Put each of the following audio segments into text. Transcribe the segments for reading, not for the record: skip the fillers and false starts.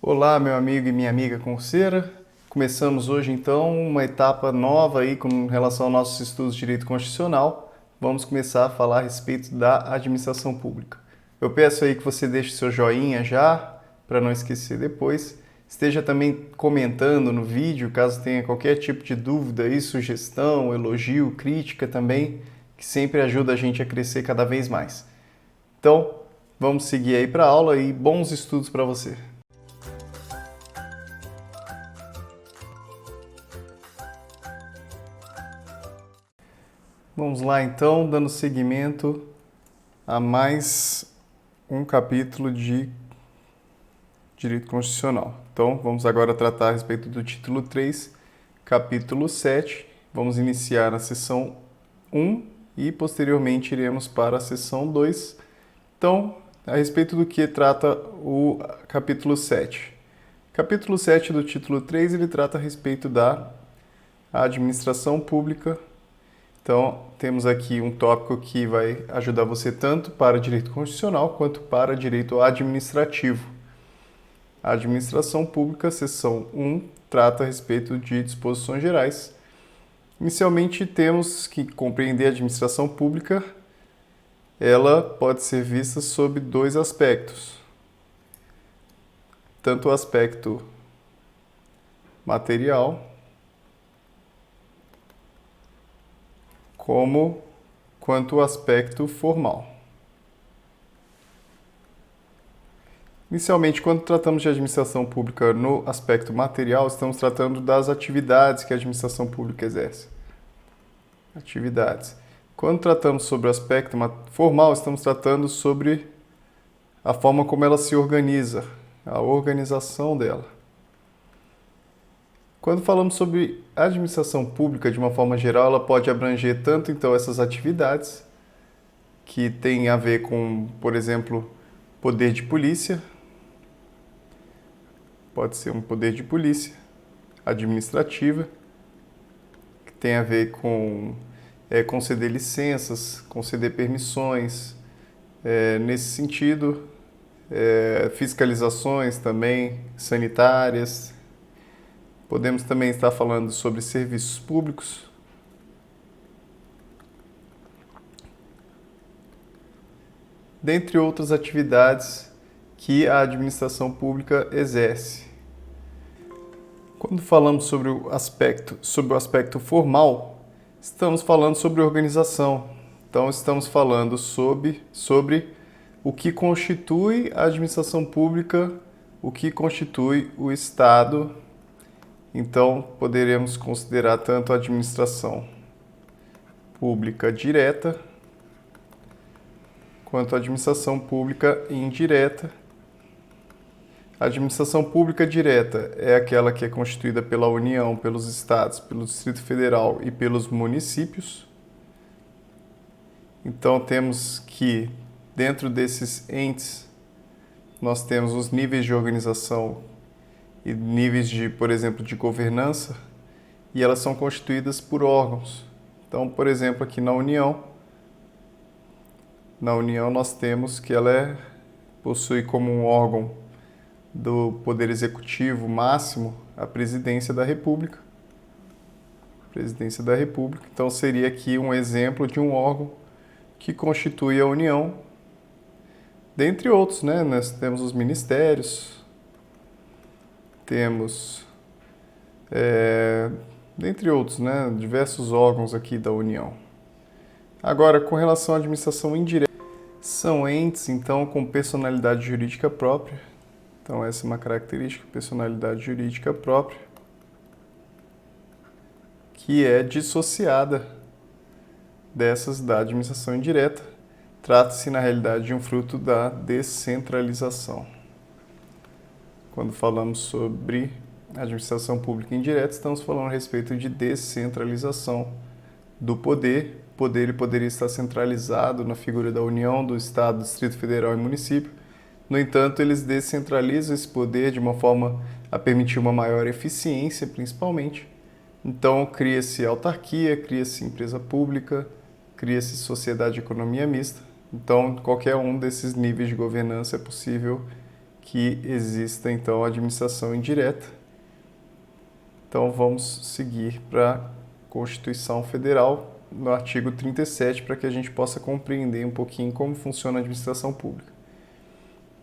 Olá, meu amigo e minha amiga concurseira. Começamos hoje então uma etapa nova aí com relação aos nossos estudos de direito constitucional. Vamos começar a falar a respeito da administração pública. Eu peço aí que você deixe seu joinha já, para não esquecer depois. Esteja também comentando no vídeo, caso tenha qualquer tipo de dúvida aí, sugestão, elogio, crítica também, que sempre ajuda a gente a crescer cada vez mais. Então, vamos seguir aí para a aula e bons estudos para você. Vamos lá então, dando seguimento a mais um capítulo de Direito Constitucional. Então, vamos agora tratar a respeito do título 3, capítulo 7. Vamos iniciar a seção 1 e posteriormente iremos para a seção 2. Então, a respeito do que trata o capítulo 7. Capítulo 7 do título 3, ele trata a respeito da administração pública. Então, temos aqui um tópico que vai ajudar você tanto para direito constitucional quanto para direito administrativo. A administração pública, seção 1, trata a respeito de disposições gerais. Inicialmente, temos que compreender a administração pública. Ela pode ser vista sob dois aspectos. Tanto o aspecto material quanto o aspecto formal. Inicialmente, quando tratamos de administração pública no aspecto material, estamos tratando das atividades que a administração pública exerce. Atividades. Quando tratamos sobre o aspecto formal, estamos tratando sobre a forma como ela se organiza, a organização dela. Quando falamos sobre administração pública de uma forma geral, ela pode abranger tanto então essas atividades que têm a ver com, por exemplo, poder de polícia, pode ser um poder de polícia administrativa, que tem a ver com conceder licenças, conceder permissões, nesse sentido, fiscalizações também sanitárias. Podemos também estar falando sobre serviços públicos, dentre outras atividades que a administração pública exerce. Quando falamos sobre o aspecto formal, estamos falando sobre organização. Então, estamos falando sobre o que constitui a administração pública, o que constitui o Estado. Então, poderemos considerar tanto a administração pública direta quanto a administração pública indireta. A administração pública direta é aquela que é constituída pela União, pelos estados, pelo Distrito Federal e pelos municípios. Então, temos que, dentro desses entes, nós temos os níveis de organização e níveis de, por exemplo, de governança, e elas são constituídas por órgãos. Então, por exemplo, aqui na União nós temos que ela possui como um órgão do Poder Executivo máximo a Presidência da República. Presidência da República. Então, seria aqui um exemplo de um órgão que constitui a União. Dentre outros, né? Nós temos os ministérios, temos, dentre outros, né? Diversos órgãos aqui da União. Agora, com relação à administração indireta, são entes, então, com personalidade jurídica própria. Então, essa é uma característica, personalidade jurídica própria, que é dissociada dessas da administração indireta. Trata-se, na realidade, de um fruto da descentralização. Quando falamos sobre administração pública indireta, estamos falando a respeito de descentralização do poder. O poder ele poderia estar centralizado na figura da União, do Estado, do Distrito Federal e município. No entanto, eles descentralizam esse poder de uma forma a permitir uma maior eficiência, principalmente. Então, cria-se autarquia, cria-se empresa pública, cria-se sociedade de economia mista. Então, qualquer um desses níveis de governança é possível que exista então a administração indireta. Então vamos seguir para a Constituição Federal, no artigo 37, para que a gente possa compreender um pouquinho como funciona a administração pública.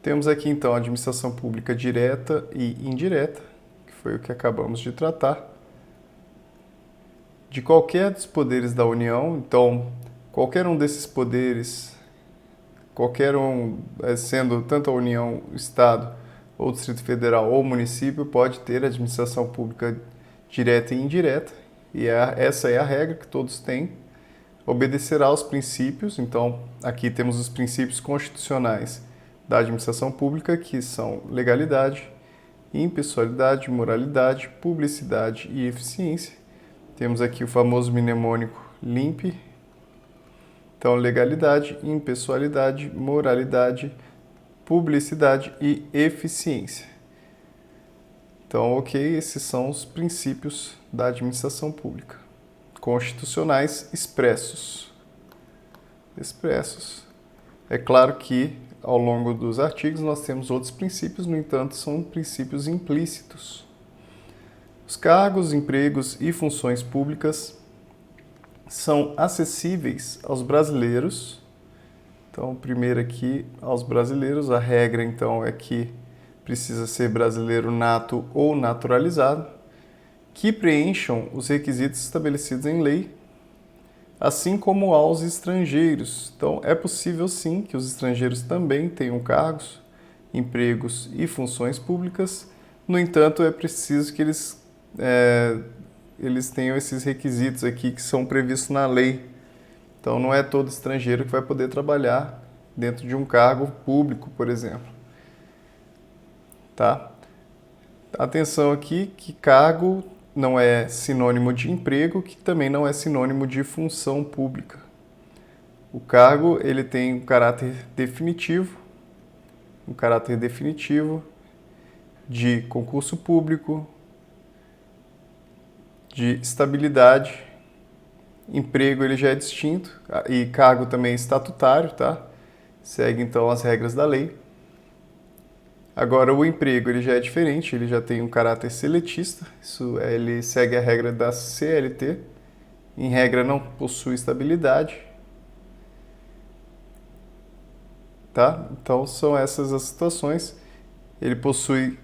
Temos aqui então a administração pública direta e indireta, que foi o que acabamos de tratar. De qualquer dos poderes da União, então qualquer um desses poderes, qualquer um, sendo tanto a União, o Estado, ou Distrito Federal ou município, pode ter administração pública direta e indireta, e essa é a regra que todos têm. Obedecerá aos princípios, então aqui temos os princípios constitucionais da administração pública, que são legalidade, impessoalidade, moralidade, publicidade e eficiência. Temos aqui o famoso mnemônico LIMP. Então, legalidade, impessoalidade, moralidade, publicidade e eficiência. Então, ok, esses são os princípios da administração pública. Constitucionais expressos. É claro que, ao longo dos artigos, nós temos outros princípios, no entanto, são princípios implícitos. Os cargos, empregos e funções públicas são acessíveis aos brasileiros. Então, primeiro aqui, aos brasileiros, a regra então é que precisa ser brasileiro nato ou naturalizado, que preencham os requisitos estabelecidos em lei, assim como aos estrangeiros. Então, é possível sim que os estrangeiros também tenham cargos, empregos e funções públicas, no entanto, é preciso que eles tenham esses requisitos aqui que são previstos na lei. Então, não é todo estrangeiro que vai poder trabalhar dentro de um cargo público, por exemplo. Tá? Atenção aqui que cargo não é sinônimo de emprego, que também não é sinônimo de função pública. O cargo ele tem um caráter definitivo de concurso público, de estabilidade. Emprego ele já é distinto e cargo também é estatutário, tá? Segue então as regras da lei. Agora o emprego ele já é diferente, ele já tem um caráter seletista, ele segue a regra da CLT, em regra não possui estabilidade, tá? Então são essas as situações. Ele possui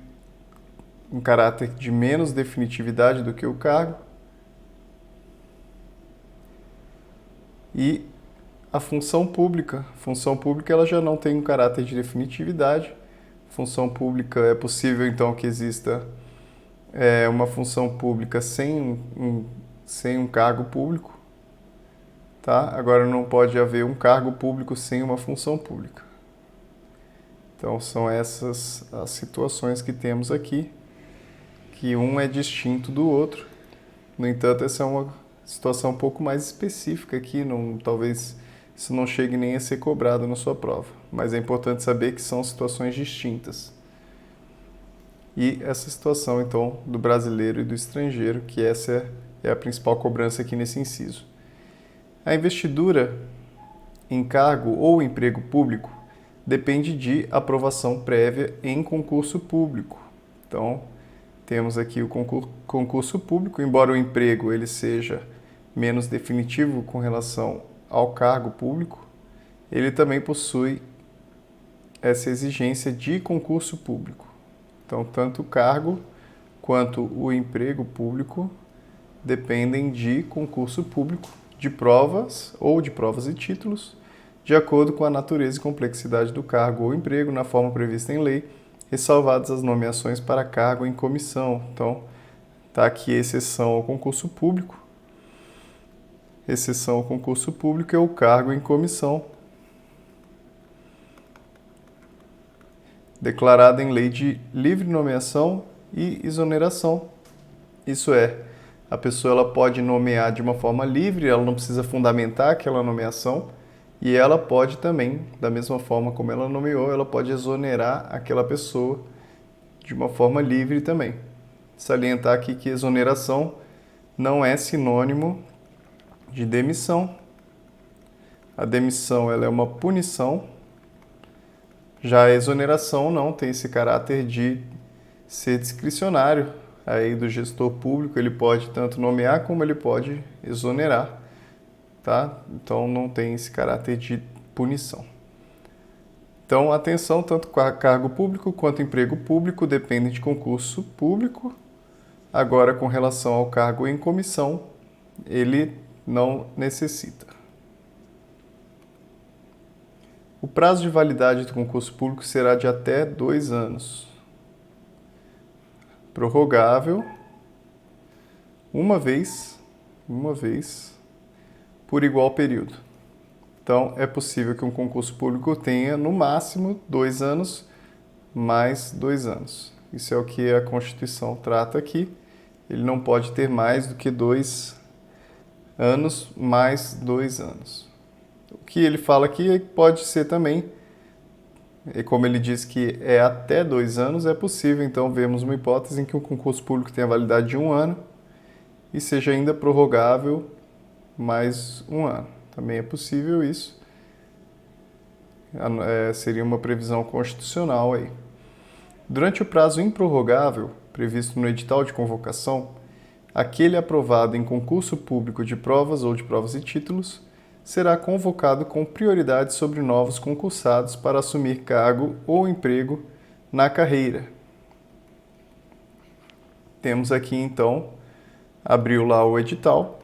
um caráter de menos definitividade do que o cargo. E a função pública ela já não tem um caráter de definitividade. Função pública é possível então que exista uma função pública sem um cargo público, tá? Agora não pode haver um cargo público sem uma função pública. Então são essas as situações que temos aqui, que um é distinto do outro. No entanto, essa é uma situação um pouco mais específica aqui, talvez isso não chegue nem a ser cobrado na sua prova, mas é importante saber que são situações distintas. E essa situação, então, do brasileiro e do estrangeiro, que essa é a principal cobrança aqui nesse inciso. A investidura em cargo ou emprego público depende de aprovação prévia em concurso público. Então, temos aqui o concurso público, embora o emprego ele seja menos definitivo com relação ao cargo público, ele também possui essa exigência de concurso público. Então, tanto o cargo quanto o emprego público dependem de concurso público, de provas ou de provas e títulos, de acordo com a natureza e complexidade do cargo ou emprego, na forma prevista em lei, ressalvadas as nomeações para cargo em comissão. Então, está aqui exceção ao concurso público. Exceção ao concurso público é o cargo em comissão, declarada em lei de livre nomeação e exoneração. Isso é, a pessoa ela pode nomear de uma forma livre, ela não precisa fundamentar aquela nomeação, e ela pode também, da mesma forma como ela nomeou, ela pode exonerar aquela pessoa de uma forma livre também. Salientar aqui que exoneração não é sinônimo de demissão. A demissão ela é uma punição Já a exoneração não tem esse caráter de ser discricionário aí do gestor público, ele pode tanto nomear como ele pode exonerar, tá? Então não tem esse caráter de punição. Então, atenção, tanto cargo público quanto emprego público dependem de concurso público. Agora, com relação ao cargo em comissão, ele não necessita. O prazo de validade do concurso público será de até 2 anos. Prorrogável uma vez, por igual período. Então, é possível que um concurso público tenha, no máximo, 2 anos mais 2 anos. Isso é o que a Constituição trata aqui. Ele não pode ter mais do que 2 anos mais 2 anos. O que ele fala aqui pode ser também, e como ele diz que é até 2 anos, é possível, então, vermos uma hipótese em que um concurso público tenha validade de 1 ano e seja ainda prorrogável mais 1 ano. Também é possível isso. Seria uma previsão constitucional aí. Durante o prazo improrrogável, previsto no edital de convocação, aquele aprovado em concurso público de provas ou de provas e títulos será convocado com prioridade sobre novos concursados para assumir cargo ou emprego na carreira. Temos aqui, então, abriu lá o edital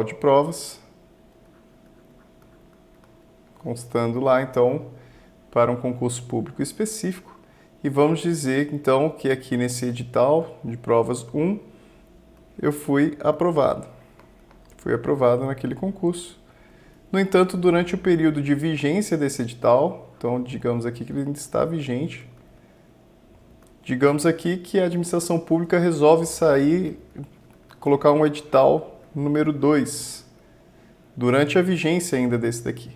de provas, constando lá, então, para um concurso público específico. E vamos dizer, então, que aqui nesse edital de provas 1, eu fui aprovado. Fui aprovado naquele concurso. No entanto, durante o período de vigência desse edital, então, digamos aqui que ele ainda está vigente, digamos aqui que a administração pública resolve colocar um edital número 2, durante a vigência ainda desse daqui,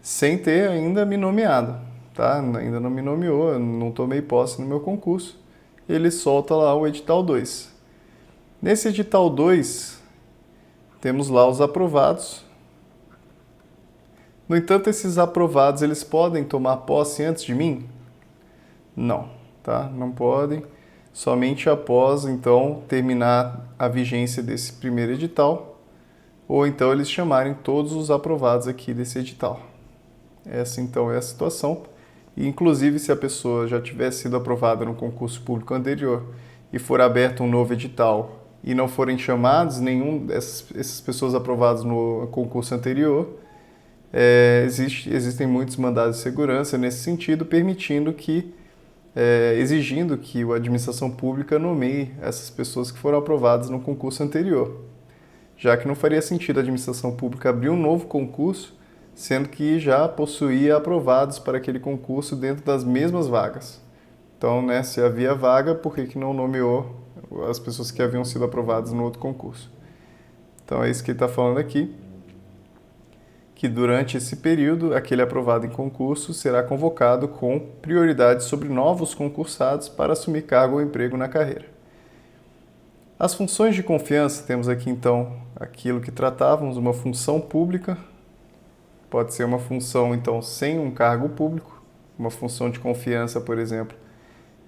sem ter ainda me nomeado, tá? Ainda não me nomeou, eu não tomei posse no meu concurso. Ele solta lá o edital 2. Nesse edital 2, temos lá os aprovados. No entanto, esses aprovados, eles podem tomar posse antes de mim? Não, tá? Não podem. Somente após, então, terminar a vigência desse primeiro edital, ou então eles chamarem todos os aprovados aqui desse edital. Essa, então, é a situação. E, inclusive, se a pessoa já tiver sido aprovada no concurso público anterior e for aberto um novo edital e não forem chamados essas pessoas aprovadas no concurso anterior, existem muitos mandados de segurança nesse sentido, exigindo que a administração pública nomeie essas pessoas que foram aprovadas no concurso anterior, já que não faria sentido a administração pública abrir um novo concurso, sendo que já possuía aprovados para aquele concurso dentro das mesmas vagas. Então, se havia vaga, por que não nomeou as pessoas que haviam sido aprovadas no outro concurso? Então, é isso que ele está falando aqui, que durante esse período, aquele aprovado em concurso será convocado com prioridade sobre novos concursados para assumir cargo ou emprego na carreira. As funções de confiança, temos aqui então aquilo que tratávamos, uma função pública, pode ser uma função então sem um cargo público, uma função de confiança, por exemplo,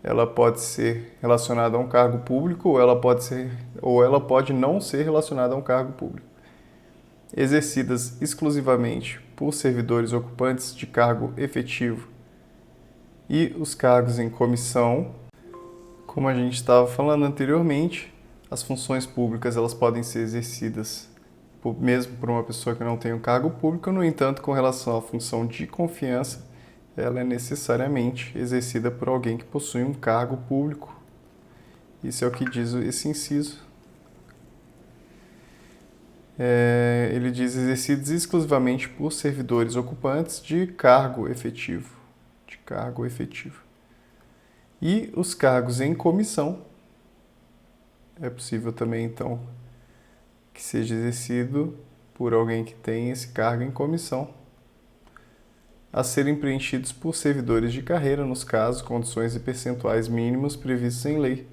ela pode ser relacionada a um cargo público ou ela pode não ser relacionada a um cargo público. Exercidas exclusivamente por servidores ocupantes de cargo efetivo e os cargos em comissão. Como a gente estava falando anteriormente, as funções públicas elas podem ser exercidas mesmo por uma pessoa que não tem um cargo público. No entanto, com relação à função de confiança, ela é necessariamente exercida por alguém que possui um cargo público. Isso é o que diz esse inciso. Ele diz exercidos exclusivamente por servidores ocupantes de cargo efetivo. E os cargos em comissão, é possível também, então, que seja exercido por alguém que tem esse cargo em comissão, a serem preenchidos por servidores de carreira, nos casos, condições e percentuais mínimos previstos em lei.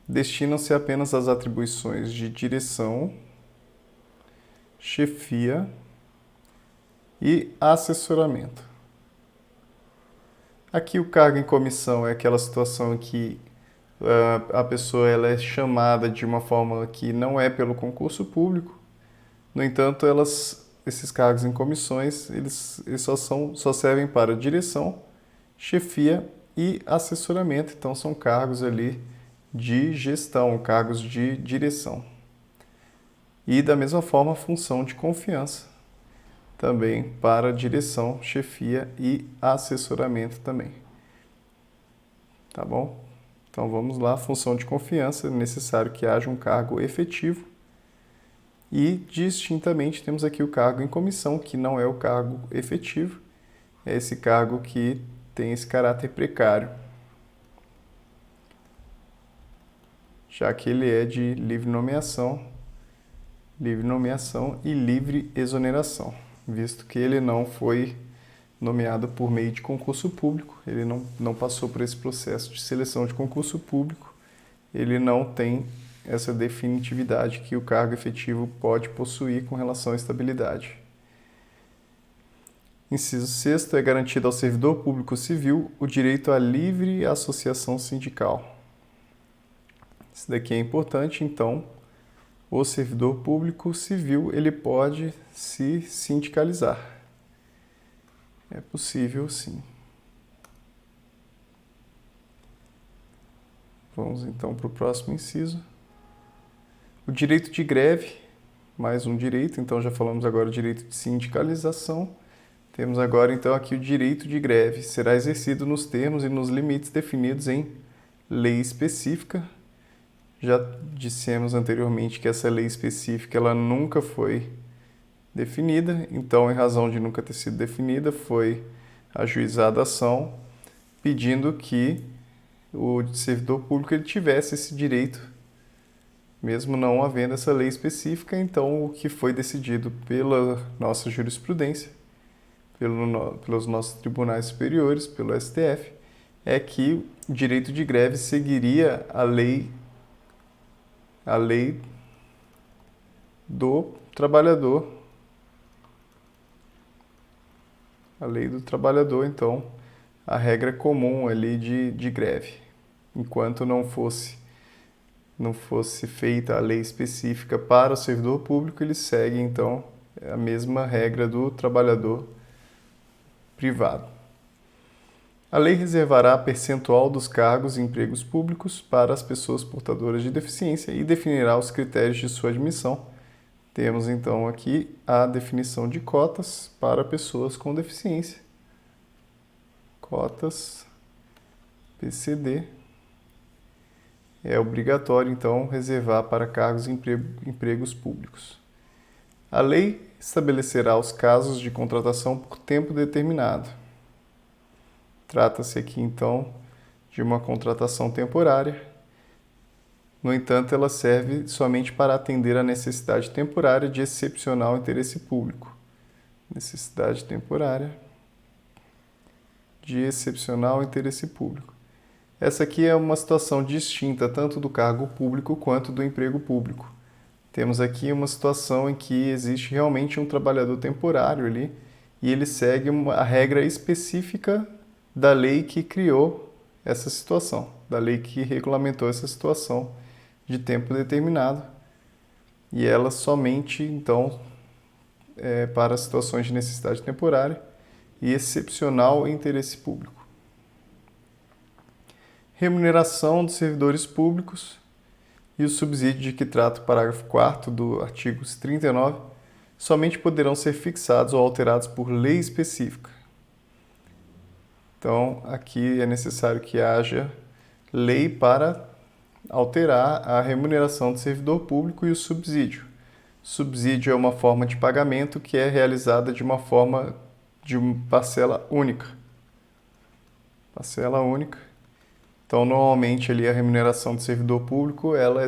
Destinam-se apenas às atribuições de direção, chefia e assessoramento. Aqui o cargo em comissão é aquela situação em que a pessoa ela é chamada de uma forma que não é pelo concurso público. No entanto, esses cargos em comissões, eles só servem para direção, chefia e assessoramento. Então, são cargos ali de gestão, cargos de direção. E, da mesma forma, a função de confiança também para direção, chefia e assessoramento também. Tá bom? Então, vamos lá. Função de confiança, é necessário que haja um cargo efetivo. E, distintamente, temos aqui o cargo em comissão, que não é o cargo efetivo, é esse cargo que tem esse caráter precário, já que ele é de livre nomeação e livre exoneração, visto que ele não foi nomeado por meio de concurso público, ele não passou por esse processo de seleção de concurso público, ele não tem essa definitividade que o cargo efetivo pode possuir com relação à estabilidade. Inciso 6º, é garantido ao servidor público civil o direito à livre associação sindical. Isso daqui é importante, então, o servidor público civil ele pode se sindicalizar. É possível, sim. Vamos então para o próximo inciso. O direito de greve, mais um direito, então já falamos agora do direito de sindicalização. Temos agora então aqui o direito de greve. Será exercido nos termos e nos limites definidos em lei específica. Já dissemos anteriormente que essa lei específica ela nunca foi definida, então, em razão de nunca ter sido definida, foi ajuizada a ação pedindo que o servidor público ele tivesse esse direito, mesmo não havendo essa lei específica. Então, o que foi decidido pela nossa jurisprudência, pelos nossos tribunais superiores, pelo STF, é que o direito de greve seguiria a lei do trabalhador. A lei do trabalhador, então, a regra comum ali de greve. Enquanto não fosse feita a lei específica para o servidor público, ele segue, então, a mesma regra do trabalhador privado. A lei reservará percentual dos cargos e empregos públicos para as pessoas portadoras de deficiência e definirá os critérios de sua admissão. Temos então aqui a definição de cotas para pessoas com deficiência. Cotas PCD. É obrigatório então reservar para cargos e empregos públicos. A lei estabelecerá os casos de contratação por tempo determinado. Trata-se aqui, então, de uma contratação temporária. No entanto, ela serve somente para atender a necessidade temporária de excepcional interesse público. Necessidade temporária de excepcional interesse público. Essa aqui é uma situação distinta tanto do cargo público quanto do emprego público. Temos aqui uma situação em que existe realmente um trabalhador temporário ali e ele segue a regra específica da lei que criou essa situação, da lei que regulamentou essa situação de tempo determinado. E ela somente, então, para situações de necessidade temporária e excepcional interesse público. Remuneração dos servidores públicos e o subsídio de que trata o parágrafo 4º do artigo 39 somente poderão ser fixados ou alterados por lei específica. Então, aqui é necessário que haja lei para alterar a remuneração do servidor público e o subsídio. Subsídio é uma forma de pagamento que é realizada de uma forma de parcela única. Parcela única. Então, normalmente, ali a remuneração do servidor público ela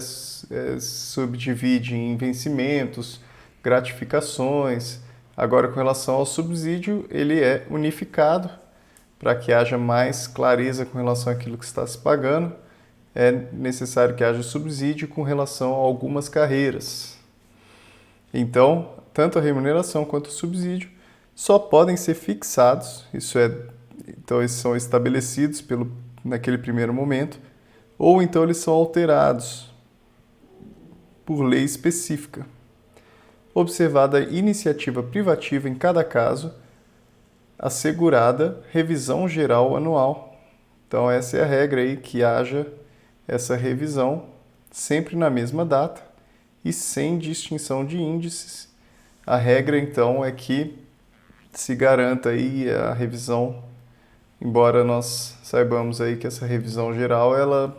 subdivide em vencimentos, gratificações. Agora, com relação ao subsídio, ele é unificado para que haja mais clareza com relação àquilo que está se pagando. É necessário que haja subsídio com relação a algumas carreiras. Então, tanto a remuneração quanto o subsídio só podem ser fixados, isso é Então, eles são estabelecidos naquele primeiro momento, ou então eles são alterados por lei específica. Observada a iniciativa privativa em cada caso, assegurada revisão geral anual. Então, essa é a regra aí, que haja essa revisão sempre na mesma data e sem distinção de índices. A regra, então, é que se garanta aí a revisão, embora nós saibamos aí que essa revisão geral, ela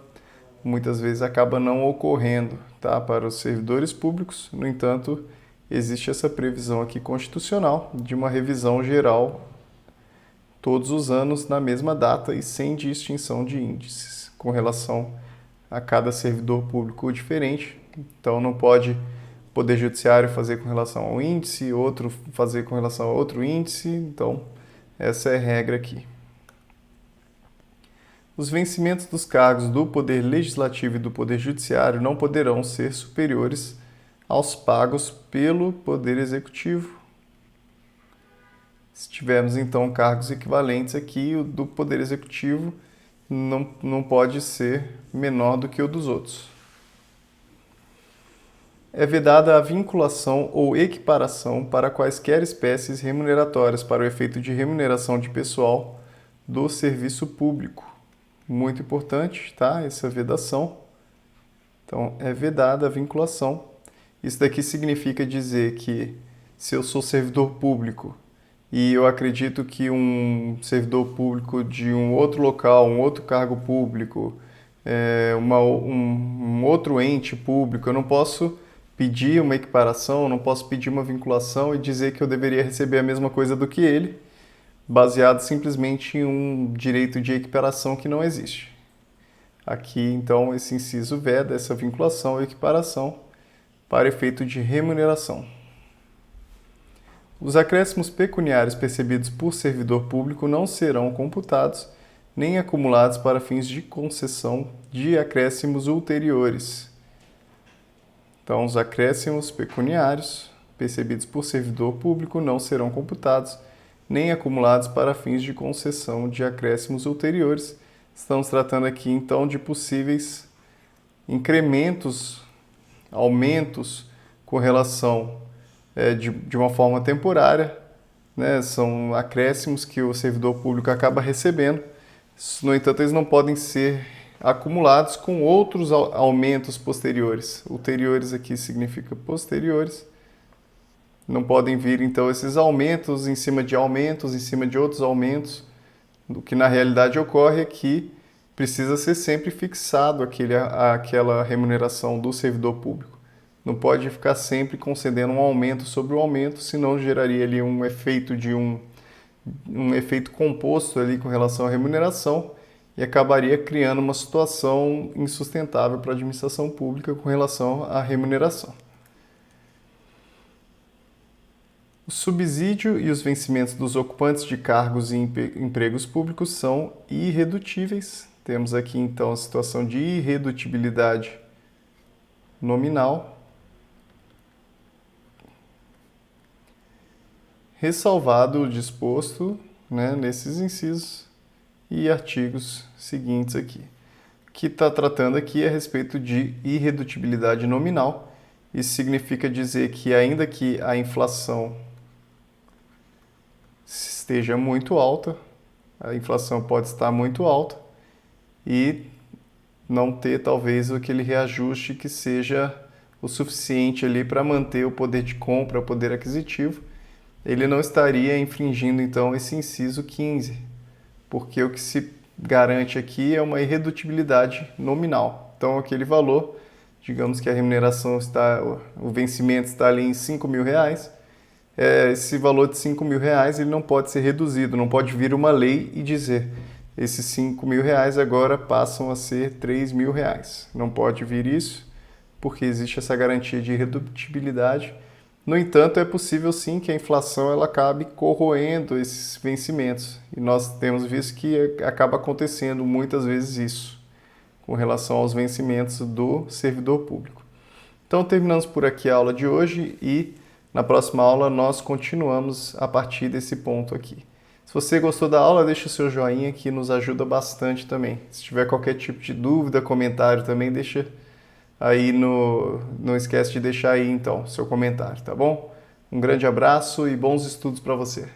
muitas vezes acaba não ocorrendo, tá, para os servidores públicos. No entanto, existe essa previsão aqui constitucional de uma revisão geral todos os anos na mesma data e sem distinção de índices com relação a cada servidor público diferente. Então não pode o Poder Judiciário fazer com relação a um índice, outro fazer com relação a outro índice. Então essa é a regra aqui. Os vencimentos dos cargos do Poder Legislativo e do Poder Judiciário não poderão ser superiores aos pagos pelo Poder Executivo. Se tivermos então cargos equivalentes aqui, o do Poder Executivo não pode ser menor do que o dos outros. É vedada a vinculação ou equiparação para quaisquer espécies remuneratórias para o efeito de remuneração de pessoal do serviço público. Muito importante, tá? Essa vedação. Então, é vedada a vinculação. Isso daqui significa dizer que se eu sou servidor público e eu acredito que um servidor público de um outro local, um outro cargo público, um outro ente público, eu não posso pedir uma equiparação, eu não posso pedir uma vinculação e dizer que eu deveria receber a mesma coisa do que ele, baseado simplesmente em um direito de equiparação que não existe. Aqui, então, esse inciso veda essa vinculação ou equiparação para efeito de remuneração. Os acréscimos pecuniários percebidos por servidor público não serão computados nem acumulados para fins de concessão de acréscimos ulteriores. Então, os acréscimos pecuniários percebidos por servidor público não serão computados nem acumulados para fins de concessão de acréscimos ulteriores. Estamos tratando aqui, então, de possíveis incrementos, aumentos com relação de uma forma temporária, né? São acréscimos que o servidor público acaba recebendo. No entanto, eles não podem ser acumulados com outros aumentos posteriores. Ulteriores aqui significa posteriores. Não podem vir, então, esses aumentos em cima de aumentos, em cima de outros aumentos. O que na realidade ocorre é que precisa ser sempre fixado aquela remuneração do servidor público. Não pode ficar sempre concedendo um aumento sobre o aumento, senão geraria ali um efeito um efeito composto ali com relação à remuneração e acabaria criando uma situação insustentável para a administração pública com relação à remuneração. O subsídio e os vencimentos dos ocupantes de cargos e empregos públicos são irredutíveis. Temos aqui então a situação de irredutibilidade nominal, ressalvado o disposto, né, nesses incisos e artigos seguintes aqui. O que está tratando aqui é a respeito de irredutibilidade nominal. Isso significa dizer que ainda que a inflação esteja muito alta, a inflação pode estar muito alta e não ter talvez aquele reajuste que seja o suficiente ali para manter o poder de compra, o poder aquisitivo, ele não estaria infringindo então esse inciso 15, porque o que se garante aqui é uma irredutibilidade nominal. Então aquele valor, digamos que a remuneração o vencimento está ali em R$5.000, esse valor de R$5.000 ele não pode ser reduzido, não pode vir uma lei e dizer esses R$5.000 agora passam a ser R$3.000. Não pode vir isso, porque existe essa garantia de irredutibilidade. No entanto, é possível sim que a inflação ela acabe corroendo esses vencimentos. E nós temos visto que acaba acontecendo muitas vezes isso, com relação aos vencimentos do servidor público. Então, terminamos por aqui a aula de hoje e na próxima aula nós continuamos a partir desse ponto aqui. Se você gostou da aula, deixa o seu joinha que nos ajuda bastante também. Se tiver qualquer tipo de dúvida, comentário também, deixa aí no... Não esquece de deixar aí então seu comentário, tá bom? Um grande abraço e bons estudos para você.